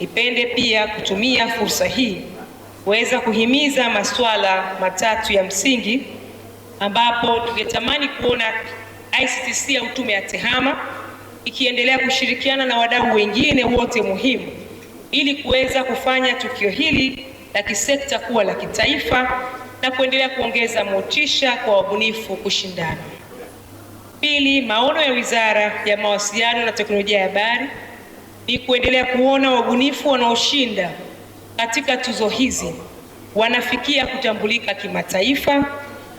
Nipende pia kutumia fursa hii kuweza kuhimiza masuala matatu ya msingi ambapo tungetamani kuona ICTC au Tume ya TEHAMA ikiendelea kushirikiana na wadau wengine wote muhimu ili kuweza kufanya tukio hili la kisekta kuwa la kitaifa na kuendelea kuongeza motisha kwa wabunifu kushindana. Pili, maono ya Wizara ya Mawasiliano na Teknolojia ya Habari ni kuendelea kuona wabunifu wanaoshinda katika tuzo hizi wanafikia kutambulika kimataifa.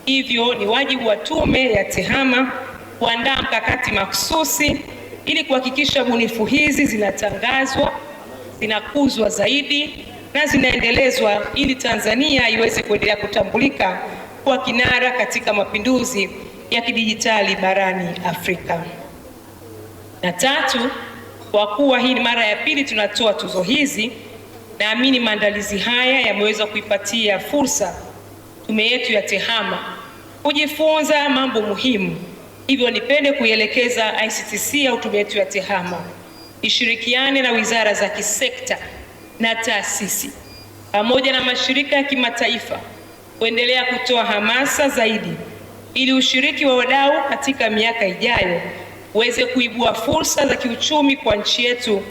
Hivyo ni wajibu wa Tume ya TEHAMA kuandaa mkakati mahsusi ili kuhakikisha bunifu hizi zinatangazwa, zinakuzwa zaidi na zinaendelezwa ili Tanzania iweze kuendelea kutambulika kwa kinara katika mapinduzi ya kidijitali barani Afrika. Na tatu, kwa kuwa hii ni mara ya pili tunatoa tuzo hizi, naamini maandalizi haya yameweza kuipatia fursa tume yetu ya TEHAMA kujifunza mambo muhimu. Hivyo nipende kuielekeza ICTC au tume yetu ya TEHAMA ishirikiane na wizara za kisekta na taasisi pamoja na mashirika ya kimataifa kuendelea kutoa hamasa zaidi ili ushiriki wa wadau katika miaka ijayo uweze kuibua fursa za kiuchumi kwa nchi yetu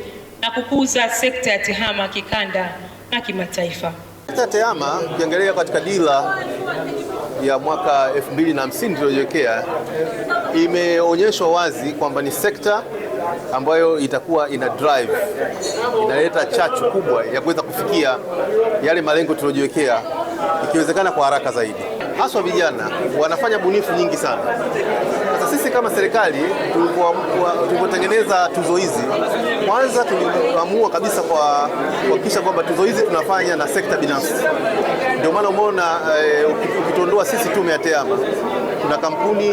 na kukuza sekta ya TEHAMA kikanda na kimataifa. Sekta ya TEHAMA ukiangalia katika dira ya mwaka 2050 tuliyojiwekea imeonyeshwa wazi kwamba ni sekta ambayo itakuwa ina drive, inaleta chachu kubwa ya kuweza kufikia yale malengo tuliyojiwekea, ikiwezekana kwa haraka zaidi. Haswa vijana wanafanya bunifu nyingi sana. Sasa sisi kama serikali tulipotengeneza tuzo hizi, kwanza tuliamua kabisa kwa kuhakikisha kwamba tuzo hizi tunafanya na sekta binafsi. Ndio maana umeona ukituondoa sisi tume ya TEHAMA, kuna kampuni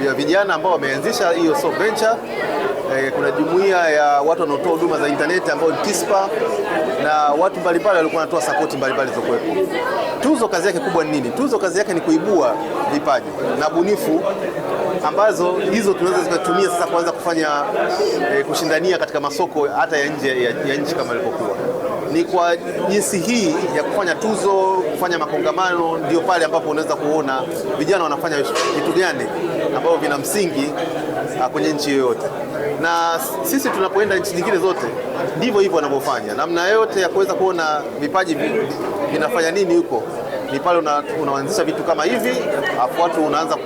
ya vijana ambao wameanzisha hiyo So Venture, kuna jumuiya ya watu wanaotoa huduma za intaneti ambao ni TISPA, na watu mbalimbali walikuwa wanatoa support mbalimbali zilizokuwepo. Tuzo kazi yake kubwa ni nini? Tuzo kazi yake ni kuibua vipaji na bunifu ambazo hizo tunaweza zikatumia sasa kuanza kufanya kushindania katika masoko hata ya nje ya nchi kama ilivyokuwa. Ni kwa jinsi hii ya kufanya tuzo, kufanya makongamano, ndio pale ambapo unaweza kuona vijana wanafanya vitu gani ambavyo vina msingi kwenye nchi yoyote. Na sisi tunapoenda nchi nyingine zote ndivyo hivyo wanavyofanya. Namna yote ya kuweza kuona vipaji vinafanya nini huko ni pale unaanzisha vitu kama hivi, afu watu unaanza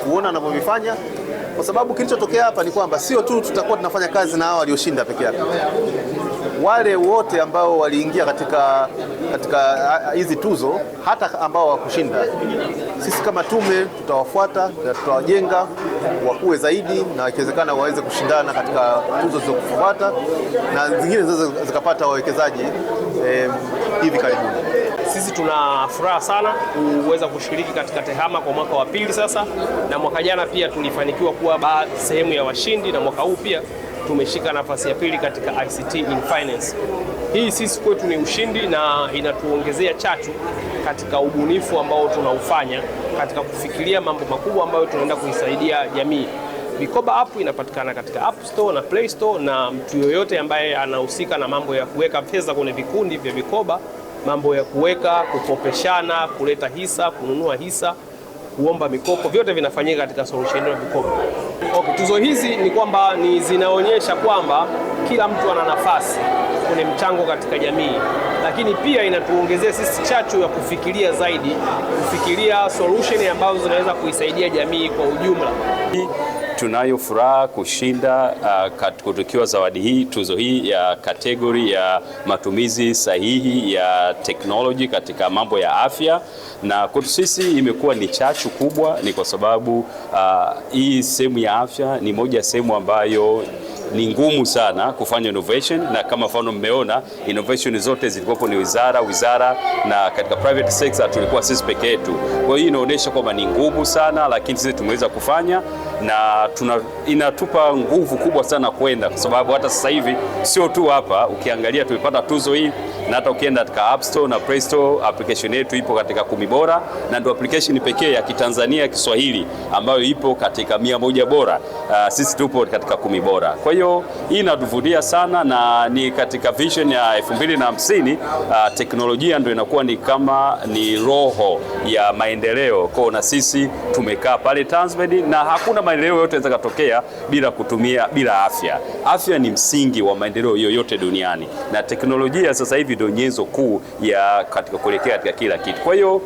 kuona wanavyovifanya, kwa sababu kilichotokea hapa ni kwamba sio tu tutakuwa tunafanya kazi na hao walioshinda peke yake. Wale wote ambao waliingia katika hizi tuzo, hata ambao hawakushinda, sisi kama tume tutawafuata na tutawajenga wakuwe zaidi, na ikiwezekana waweze kushindana katika tuzo zilizofuata na zingine zikapata wawekezaji hivi karibuni. Sisi tuna furaha sana kuweza kushiriki katika TEHAMA kwa mwaka wa pili sasa, na mwaka jana pia tulifanikiwa kuwa sehemu ya washindi, na mwaka huu pia tumeshika nafasi ya pili katika ICT in Finance. Hii sisi kwetu ni ushindi na inatuongezea chachu katika ubunifu ambao tunaufanya katika kufikiria mambo makubwa ambayo tunaenda kuisaidia jamii. Vikoba app inapatikana katika App Store na Play Store, na mtu yoyote ambaye anahusika na mambo ya kuweka fedha kwenye vikundi vya vikoba, mambo ya kuweka, kukopeshana, kuleta hisa, kununua hisa, kuomba mikopo, vyote vinafanyika katika solution ya vikoba. Okay, tuzo hizi ni kwamba zinaonyesha kwamba kila mtu ana nafasi kwenye mchango katika jamii, lakini pia inatuongezea sisi chachu ya kufikiria zaidi, kufikiria solution ambazo zinaweza kuisaidia jamii kwa ujumla. Tunayo furaha kushinda kutukiwa zawadi hii, tuzo hii ya kategori ya matumizi sahihi ya teknoloji katika mambo ya afya, na kwetu sisi imekuwa ni chachu kubwa. Ni kwa sababu hii sehemu ya afya ni moja sehemu ambayo ni ngumu sana kufanya innovation, na kama mfano mmeona innovation zote zilikuwa ni wizara, na katika private sector tulikuwa sisi peke yetu. Kwa hiyo inaonyesha kwamba ni ngumu sana, lakini sisi tumeweza kufanya, na inatupa nguvu kubwa sana kwenda, kwa sababu hata sasa hivi sio tu hapa, ukiangalia tumepata tuzo hii, na hata ukienda katika App Store na Play Store application yetu ipo katika 10 bora, na ndio application pekee ya Kitanzania Kiswahili ambayo ipo katika 100 bora. Sisi tupo katika 10 bora. Kwa hiyo hii inatuvutia sana, na ni katika vision ya 2050 teknolojia ndio inakuwa ni kama ni roho ya maendeleo. Kwa na sisi tumekaa pale Tanzmed, na hakuna maendeleo yote yanaweza kutokea bila afya. Afya ni msingi wa maendeleo yoyote duniani, na teknolojia sasa hivi ndio nyenzo kuu ya katika kuelekea katika kila kitu. Kwa hiyo